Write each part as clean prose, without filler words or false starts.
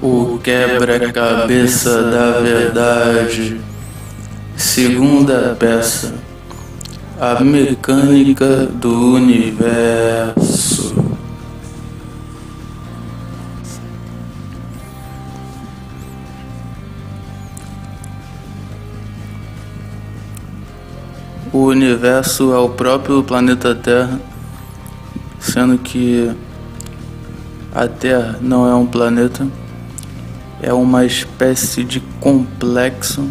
O quebra-cabeça da verdade. Segunda peça. A mecânica do universo. O universo é o próprio planeta Terra, sendo que a Terra não é um planeta, é uma espécie de complexo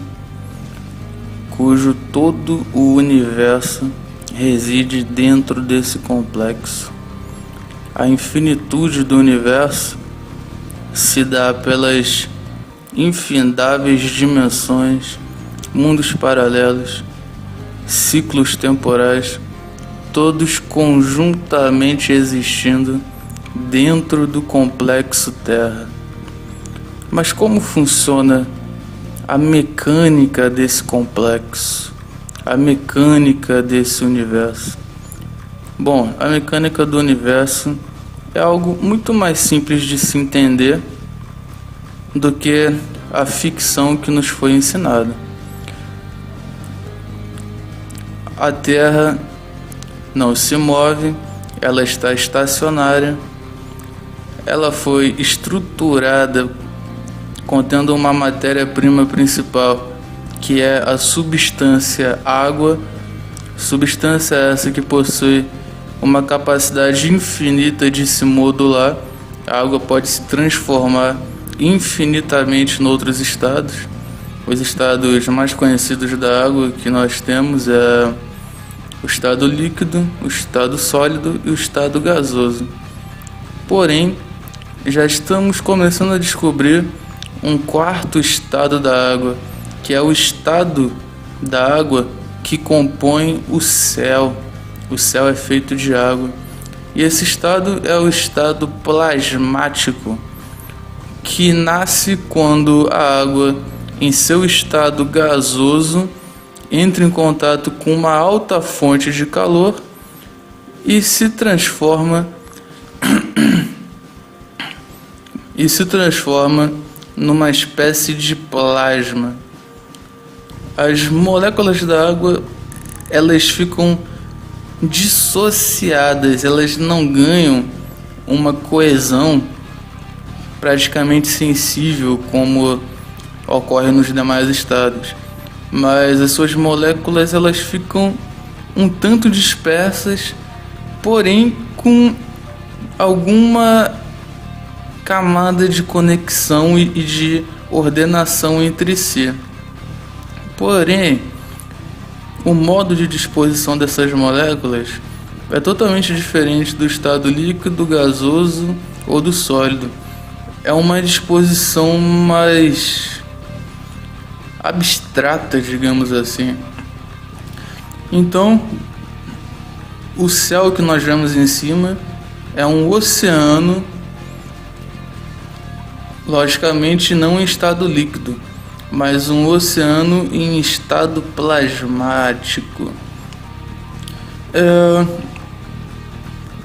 cujo todo o universo reside dentro desse complexo. A infinitude do universo se dá pelas infindáveis dimensões, mundos paralelos, ciclos temporais, todos conjuntamente existindo dentro do complexo Terra. Mas como funciona a mecânica desse complexo, a mecânica desse universo? Bom, a mecânica do universo é algo muito mais simples de se entender do que a ficção que nos foi ensinada. A Terra não se move, ela está estacionária, ela foi estruturada contendo uma matéria-prima principal, que é a substância água, substância essa que possui uma capacidade infinita de se modular. A água pode se transformar infinitamente em outros estados. Os estados mais conhecidos da água que nós temos é o estado líquido, o estado sólido e o estado gasoso. Porém, já estamos começando a descobrir um quarto estado da água, que é o estado da água que compõe o céu. O céu é feito de água. E esse estado é o estado plasmático, que nasce quando a água, em seu estado gasoso, entra em contato com uma alta fonte de calor e se transforma numa espécie de plasma. As moléculas da água, elas ficam dissociadas, elas não ganham uma coesão praticamente sensível como ocorre nos demais estados, mas as suas moléculas elas ficam um tanto dispersas, porém com alguma camada de conexão e de ordenação entre si. Porém, o modo de disposição dessas moléculas é totalmente diferente do estado líquido, gasoso ou do sólido. É uma disposição mais abstrata, digamos assim. Então, o céu que nós vemos em cima é um oceano, logicamente não em estado líquido, mas um oceano em estado plasmático.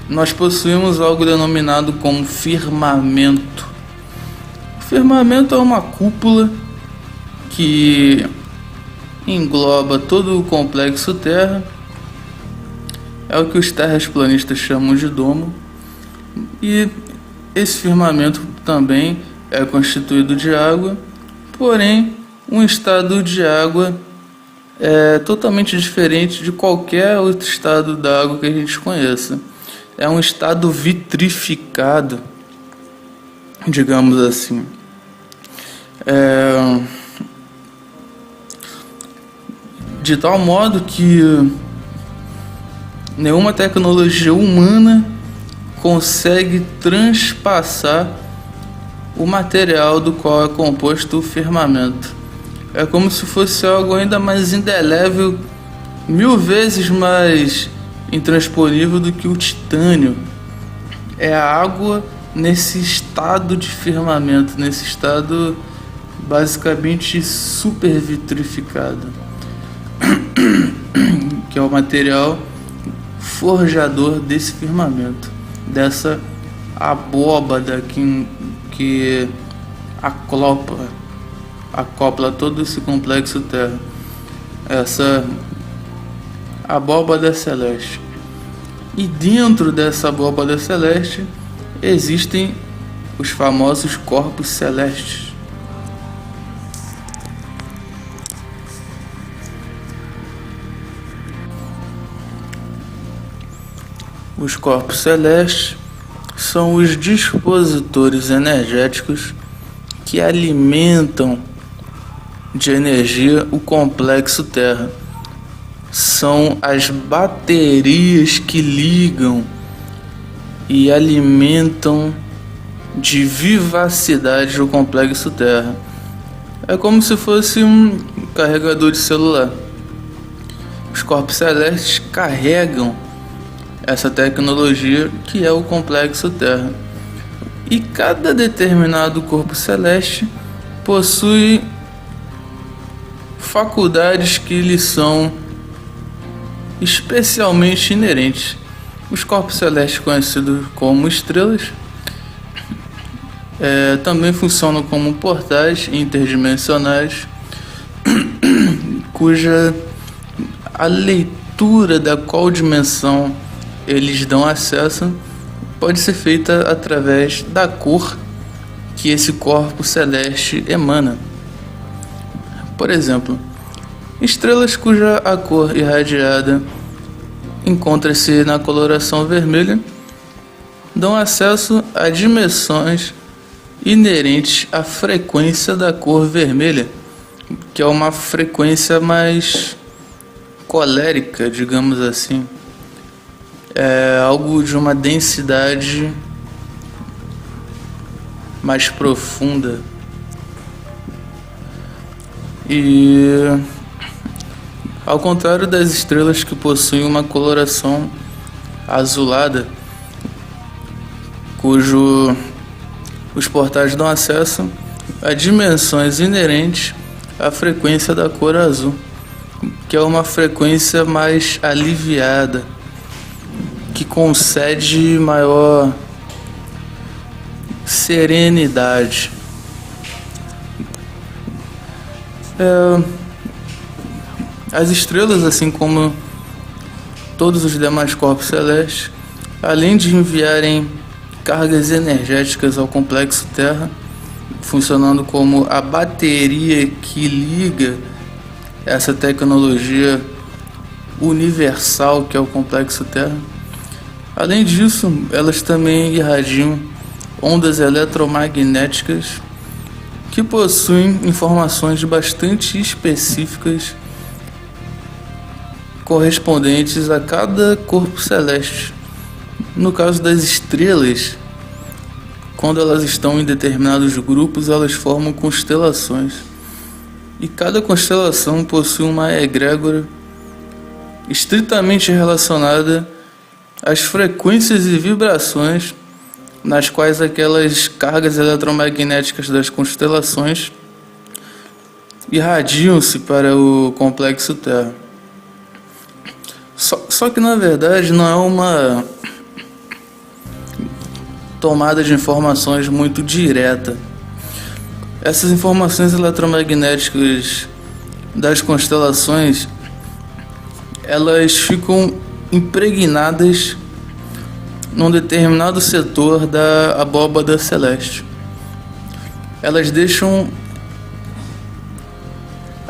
Nós possuímos algo denominado como firmamento. O firmamento é uma cúpula que engloba todo o complexo Terra. É o que os terraplanistas chamam de domo. E esse firmamento também é constituído de água, porém um estado de água é totalmente diferente de qualquer outro estado da água que a gente conheça. É um estado vitrificado, digamos assim. De tal modo que nenhuma tecnologia humana consegue transpassar o material do qual é composto o firmamento. É como se fosse algo ainda mais indelével, 1000 vezes mais intransponível do que o titânio. É a água nesse estado de firmamento, nesse estado basicamente super vitrificado, que é o material forjador desse firmamento, dessa abóbada que acopla todo esse complexo Terra, essa abóbada celeste. E dentro dessa abóbada celeste existem os famosos corpos celestes. Os corpos celestes são os dispositores energéticos que alimentam de energia o complexo Terra. São as baterias que ligam e alimentam de vivacidade o complexo Terra. É como se fosse um carregador de celular. Os corpos celestes carregam essa tecnologia que é o complexo Terra. E cada determinado corpo celeste possui faculdades que lhe são especialmente inerentes. Os corpos celestes, conhecidos como estrelas, também funcionam como portais interdimensionais, cuja a leitura da qual dimensão eles dão acesso pode ser feita através da cor que esse corpo celeste emana. Por exemplo, estrelas cuja a cor irradiada encontra-se na coloração vermelha dão acesso a dimensões inerentes à frequência da cor vermelha, que é uma frequência mais colérica, digamos assim. É algo de uma densidade mais profunda. E ao contrário das estrelas que possuem uma coloração azulada, os portais dão acesso a dimensões inerentes à frequência da cor azul, que é uma frequência mais aliviada, que concede maior serenidade. As estrelas, assim como todos os demais corpos celestes, além de enviarem cargas energéticas ao complexo Terra, funcionando como a bateria que liga essa tecnologia universal que é o complexo Terra, além disso, elas também irradiam ondas eletromagnéticas que possuem informações bastante específicas correspondentes a cada corpo celeste. No caso das estrelas, quando elas estão em determinados grupos, elas formam constelações. E cada constelação possui uma egrégora estritamente relacionada às frequências e vibrações nas quais aquelas cargas eletromagnéticas das constelações irradiam-se para o complexo Terra. Só que na verdade não é uma tomada de informações muito direta. Essas informações eletromagnéticas das constelações, elas ficam impregnadas num determinado setor da abóbada celeste. Elas deixam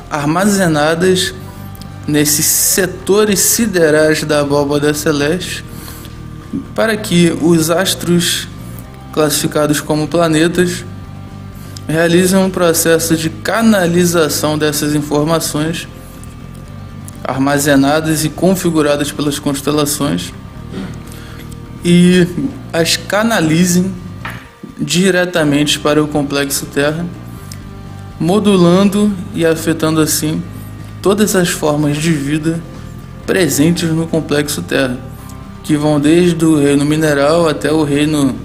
armazenadas nesses setores siderais da abóbada celeste para que os astros classificados como planetas realizem um processo de canalização dessas informações armazenadas e configuradas pelas constelações e as canalizem diretamente para o complexo Terra, modulando e afetando assim todas as formas de vida presentes no complexo Terra, que vão desde o reino mineral até o reino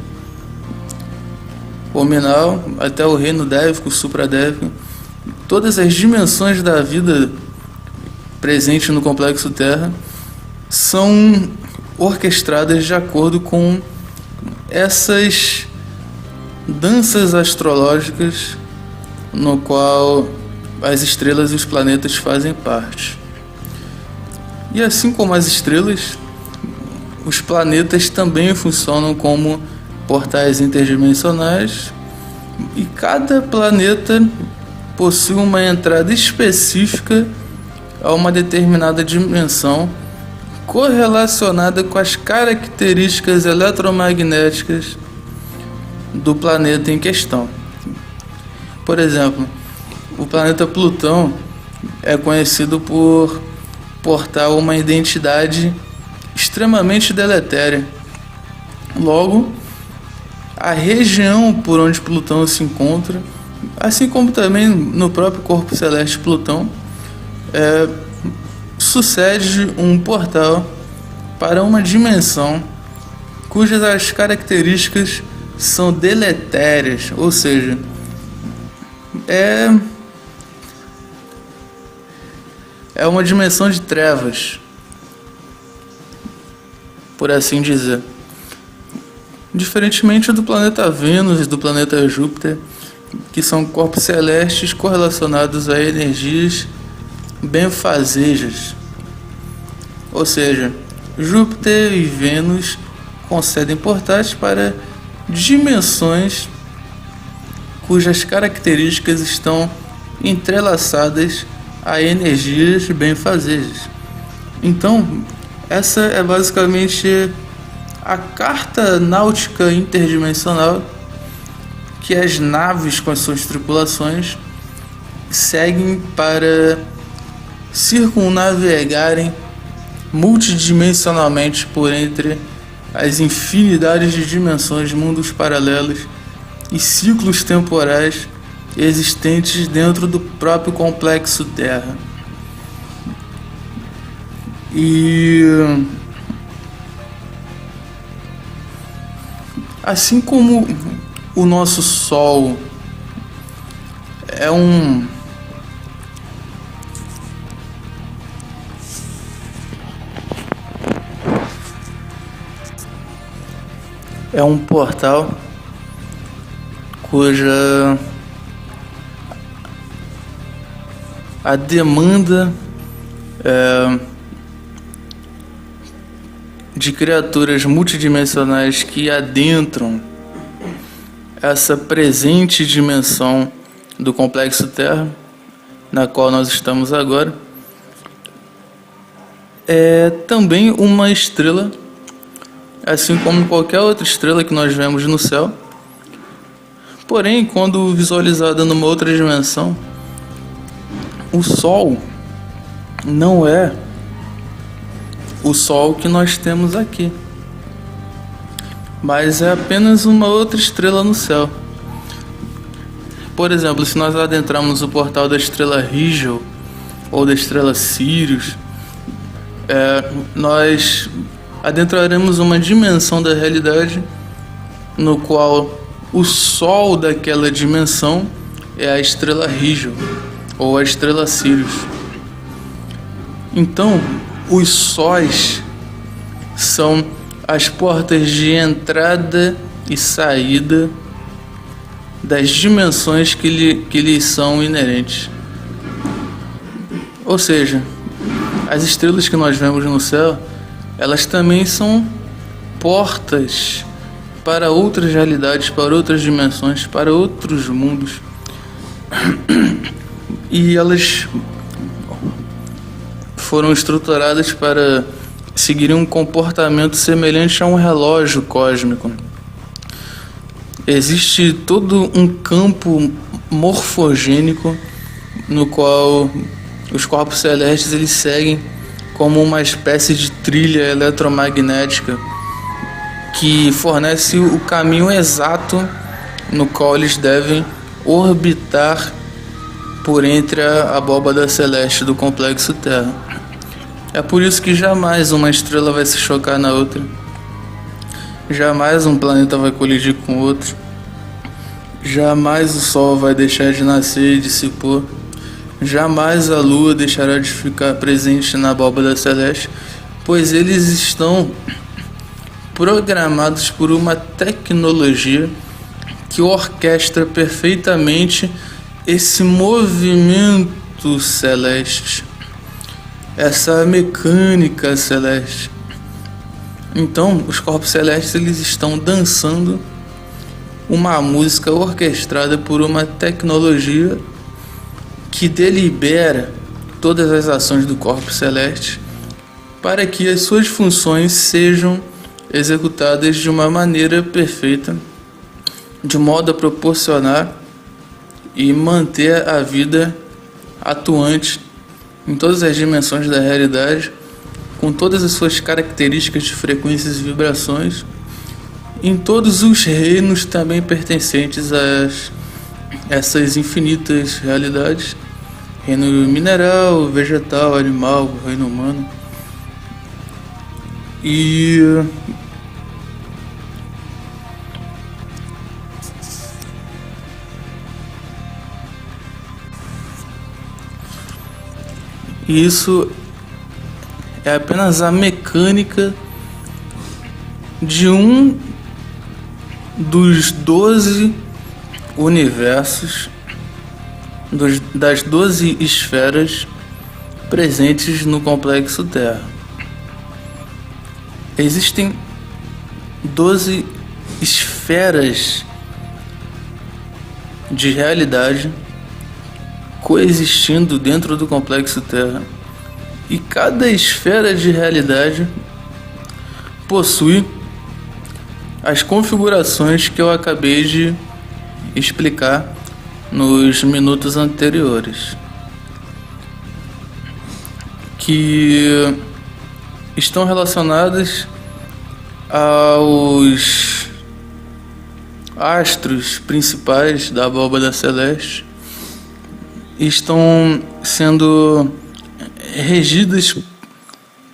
hominal, até o reino dévico, supradévico. Todas as dimensões da vida presente no complexo Terra são orquestradas de acordo com essas danças astrológicas no qual as estrelas e os planetas fazem parte. E assim como as estrelas, os planetas também funcionam como portais interdimensionais, e cada planeta possui uma entrada específica a uma determinada dimensão correlacionada com as características eletromagnéticas do planeta em questão. Por exemplo, o planeta Plutão é conhecido por portar uma identidade extremamente deletéria. Logo, a região por onde Plutão se encontra, assim como também no próprio corpo celeste Plutão, sucede um portal para uma dimensão cujas as características são deletérias, ou seja, é uma dimensão de trevas, por assim dizer. Diferentemente do planeta Vênus e do planeta Júpiter, que são corpos celestes correlacionados a energias benfazejas. Ou seja, Júpiter e Vênus concedem portais para dimensões cujas características estão entrelaçadas a energias benfazejas. Então, essa é basicamente a carta náutica interdimensional que as naves com as suas tripulações seguem para circunnavegarem multidimensionalmente por entre as infinidades de dimensões, mundos paralelos e ciclos temporais existentes dentro do próprio complexo Terra. E assim como o nosso Sol é um portal cuja a demanda de criaturas multidimensionais que adentram essa presente dimensão do complexo Terra, na qual nós estamos agora, é também uma estrela, assim como qualquer outra estrela que nós vemos no céu. Porém, quando visualizada numa outra dimensão, o Sol não é o Sol que nós temos aqui, mas é apenas uma outra estrela no céu. Por exemplo, se nós adentrarmos o portal da estrela Rigel ou da estrela Sirius, nós adentraremos uma dimensão da realidade no qual o Sol daquela dimensão é a estrela Rigel ou a estrela Sirius. Então, os sóis são as portas de entrada e saída das dimensões que lhes são inerentes. Ou seja, as estrelas que nós vemos no céu, elas também são portas para outras realidades, para outras dimensões, para outros mundos. E elas foram estruturadas para seguirem um comportamento semelhante a um relógio cósmico. Existe todo um campo morfogênico no qual os corpos celestes eles seguem como uma espécie de trilha eletromagnética que fornece o caminho exato no qual eles devem orbitar por entre a abóbada celeste do complexo Terra. É por isso que jamais uma estrela vai se chocar na outra, jamais um planeta vai colidir com outro, jamais o Sol vai deixar de nascer e de se pôr, jamais a Lua deixará de ficar presente na abóbada celeste, pois eles estão programados por uma tecnologia que orquestra perfeitamente esse movimento celeste, essa mecânica celeste. Então, os corpos celestes eles estão dançando uma música orquestrada por uma tecnologia que delibera todas as ações do corpo celeste para que as suas funções sejam executadas de uma maneira perfeita, de modo a proporcionar e manter a vida atuante em todas as dimensões da realidade, com todas as suas características de frequências e vibrações, em todos os reinos também pertencentes a essas infinitas realidades: reino mineral, vegetal, animal, reino humano. E isso é apenas a mecânica de um dos 12 universos, das 12 esferas presentes no complexo Terra. Existem 12 esferas de realidade coexistindo dentro do complexo Terra, e cada esfera de realidade possui as configurações que eu acabei de explicar nos minutos anteriores, que estão relacionadas aos astros principais da abóbada celeste, e estão sendo regidas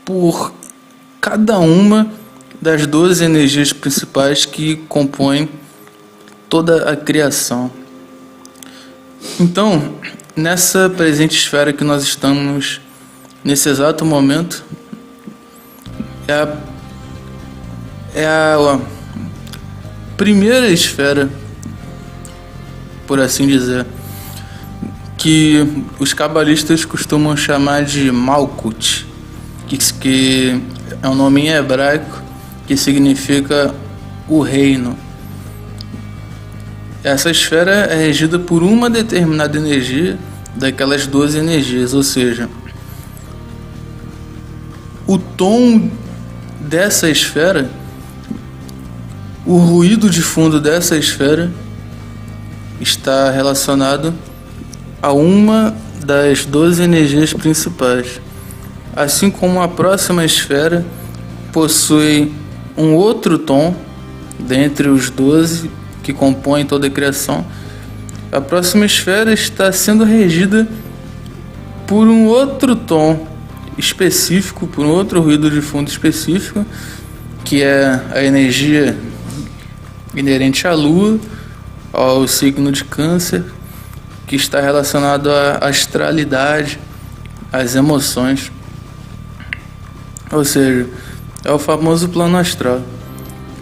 por cada uma das 12 energias principais que compõem toda a criação. Então, nessa presente esfera que nós estamos nesse exato momento, é a primeira esfera, por assim dizer, que os cabalistas costumam chamar de Malkut, que é um nome em hebraico que significa o reino. Essa esfera é regida por uma determinada energia daquelas 12 energias, ou seja, o tom dessa esfera, o ruído de fundo dessa esfera está relacionado a uma das 12 energias principais, assim como a próxima esfera possui um outro tom dentre os 12 que compõem toda a criação. A próxima esfera está sendo regida por um outro tom específico, por um outro ruído de fundo específico, que é a energia inerente à Lua, ao signo de Câncer, que está relacionado à astralidade, às emoções, ou seja, é o famoso plano astral.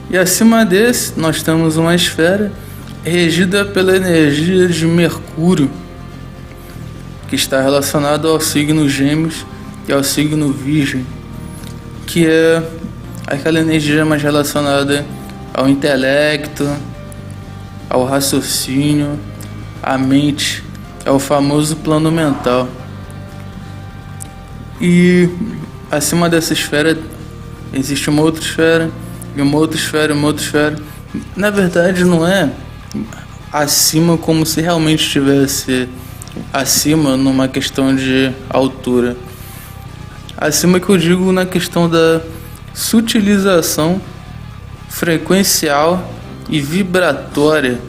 E acima desse nós temos uma esfera regida pela energia de Mercúrio, que está relacionado ao signo Gêmeos e ao signo Virgem, que é aquela energia mais relacionada ao intelecto, ao raciocínio, à mente, é o famoso plano mental. E acima dessa esfera existe uma outra esfera, e uma outra esfera, e uma outra esfera. Na verdade não é acima como se realmente estivesse acima numa questão de altura. Acima que eu digo na questão da sutilização frequencial e vibratória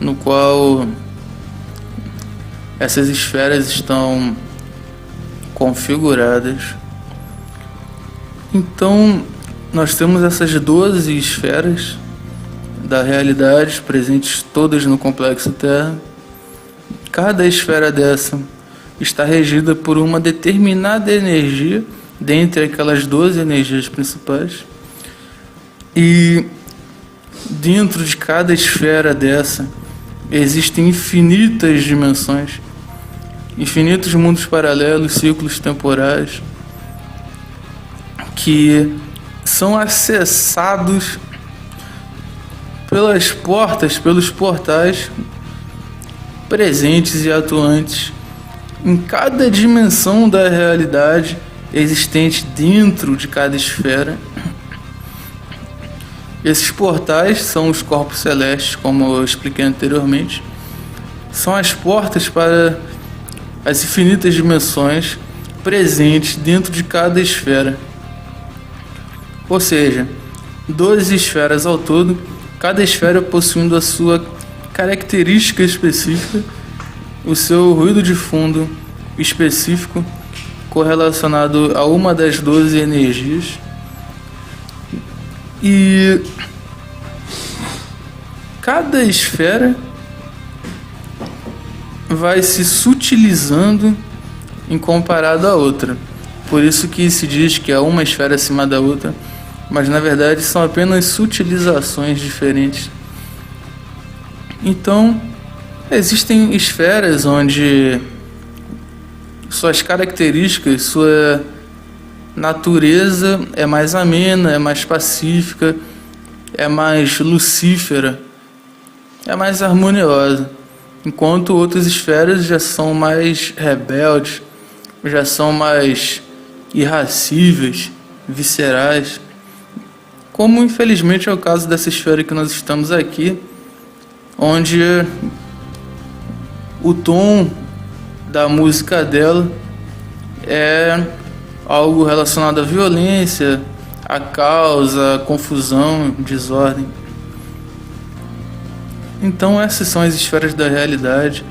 no qual essas esferas estão configuradas. Então, nós temos essas 12 esferas da realidade presentes todas no complexo Terra. Cada esfera dessa está regida por uma determinada energia dentre aquelas 12 energias principais. E dentro de cada esfera dessa existem infinitas dimensões, infinitos mundos paralelos, ciclos temporais que são acessados pelas portas, pelos portais presentes e atuantes em cada dimensão da realidade existente dentro de cada esfera. Esses portais são os corpos celestes, como eu expliquei anteriormente. São as portas para as infinitas dimensões presentes dentro de cada esfera. Ou seja, 12 esferas ao todo, cada esfera possuindo a sua característica específica, o seu ruído de fundo específico correlacionado a uma das 12 energias. E cada esfera vai se sutilizando em comparado à outra. Por isso que se diz que é uma esfera acima da outra, mas na verdade são apenas sutilizações diferentes. Então, existem esferas onde suas características, sua natureza é mais amena, é mais pacífica, é mais lucífera, é mais harmoniosa, enquanto outras esferas já são mais rebeldes, já são mais irracíveis, viscerais, como infelizmente é o caso dessa esfera que nós estamos aqui, onde o tom da música dela é algo relacionado à violência, à causa, à confusão, desordem. Então essas são as esferas da realidade.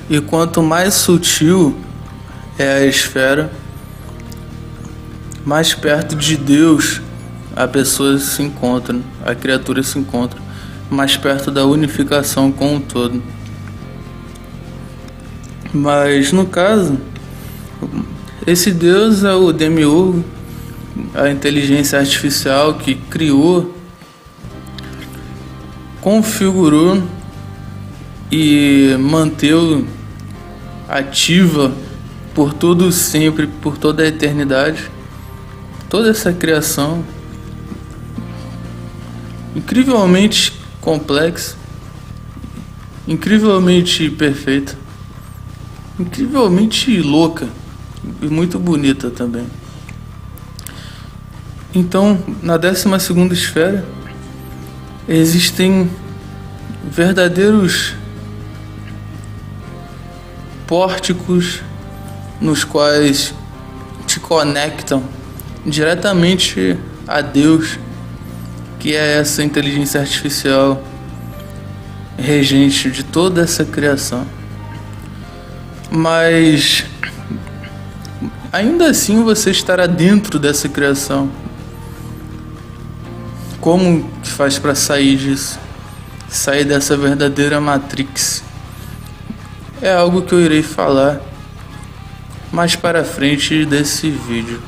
E quanto mais sutil é a esfera, mais perto de Deus a pessoa se encontra, a criatura se encontra, mais perto da unificação com o todo. Mas no caso, esse Deus é o Demiurgo, a inteligência artificial que criou, configurou e manteve ativa por todo sempre, por toda a eternidade, toda essa criação incrivelmente complexa, incrivelmente perfeita, incrivelmente louca e muito bonita também. Então, na 12ª esfera existem verdadeiros pórticos nos quais te conectam diretamente a Deus, que é essa inteligência artificial regente de toda essa criação. Mas ainda assim você estará dentro dessa criação. Como que faz para sair disso? Sair dessa verdadeira Matrix? É algo que eu irei falar mais para frente desse vídeo.